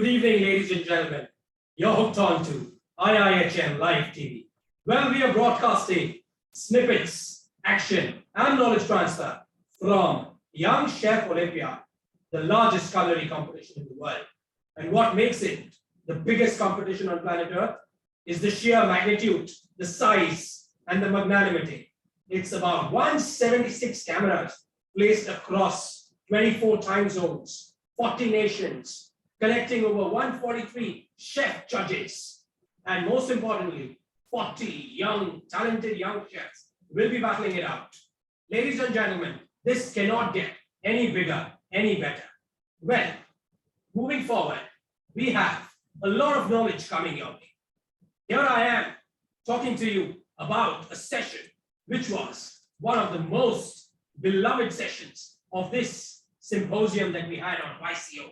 Good evening, ladies and gentlemen. You're hooked on to IIHM Live TV. Well, we are broadcasting snippets, action, and knowledge transfer from Young Chef Olympiad, the largest culinary competition in the world. And what makes it the biggest competition on planet Earth is the sheer magnitude, the size, and the magnanimity. It's about 176 cameras placed across 24 time zones, 40 nations, connecting over 143 chef judges. And most importantly, 40 talented young chefs will be battling it out. Ladies and gentlemen, this cannot get any bigger, any better. Well, moving forward, we have a lot of knowledge coming your way. Here I am talking to you about a session which was one of the most beloved sessions of this symposium that we had on YCO.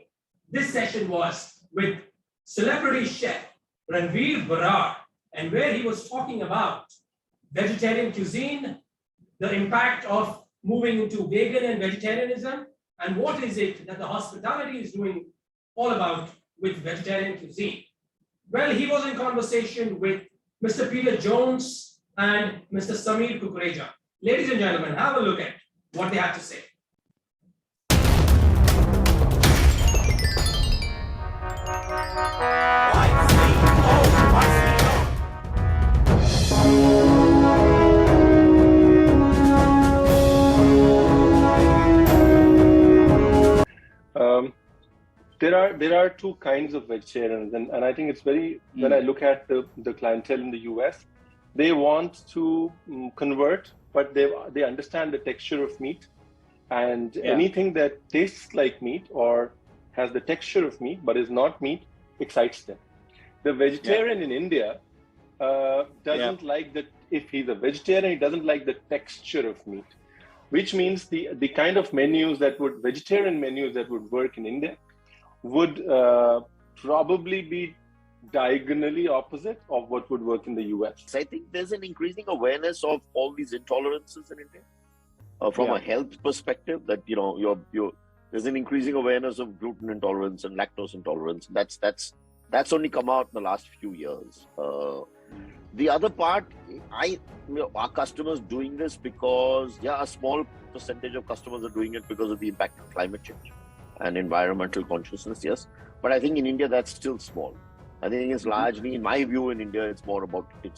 This session was with celebrity chef Ranveer Brar, and where he was talking about vegetarian cuisine, the impact of moving into vegan and vegetarianism, and what is it that the hospitality is doing all about with vegetarian cuisine. Well, he was in conversation with Mr. Peter Jones and Mr. Samir Kuckreja. Ladies and gentlemen, have a look at what they had to say. There are two kinds of vegetarians, and I think it's very, when I look at the clientele in the US, they want to convert, but they understand the texture of meat, and anything that tastes like meat or has the texture of meat but is not meat excites them. The vegetarian in India doesn't like that. If he's a vegetarian, he doesn't like the texture of meat, which means the kind of vegetarian menus that would work in India would probably be diagonally opposite of what would work in the US. I think there's an increasing awareness of all these intolerances in India from a health perspective, that there's an increasing awareness of gluten intolerance and lactose intolerance. That's only come out in the last few years. The other part, our customers doing this because a small percentage of customers are doing it because of the impact of climate change and environmental consciousness, yes. But I think in India, that's still small. I think it's largely, in my view, in India, it's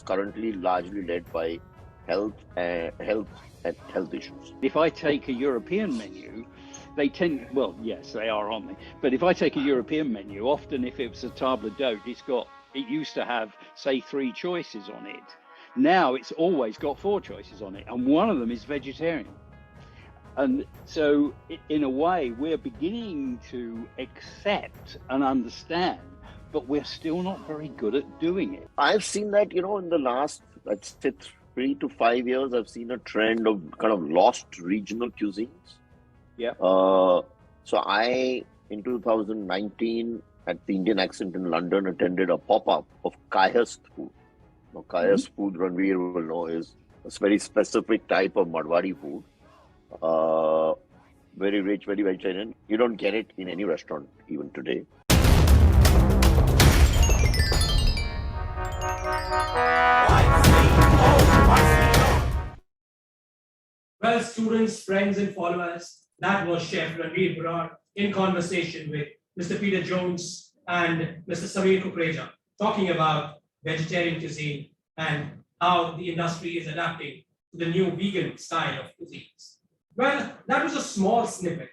currently largely led by health issues. If I take a European menu, they tend, well, yes, they are on me. But if I take a European menu, often if it's a table d'hôte, it used to have, say, 3 choices on it. Now it's always got 4 choices on it, and one of them is vegetarian. And so, in a way, we're beginning to accept and understand, but we're still not very good at doing it. I've seen that, in the last, let's say, 3 to 5 years, I've seen a trend of kind of lost regional cuisines. Yeah. So I, in 2019, at the Indian Accent in London, attended a pop-up of Kayast food. Now, Kayast food, Ranveer will know, is a very specific type of Marwari food. Very rich, very vegetarian. You don't get it in any restaurant even today. Well, students, friends, and followers, that was Chef Ranveer Brar in conversation with Mr. Peter Jones and Mr. Samir Kuckreja, talking about vegetarian cuisine and how the industry is adapting to the new vegan style of cuisines. Well, that was a small snippet.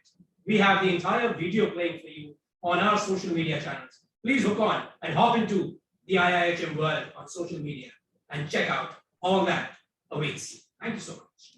We have the entire video playing for you on our social media channels. Please hook on and hop into the IIHM world on social media and check out all that awaits you. Thank you so much.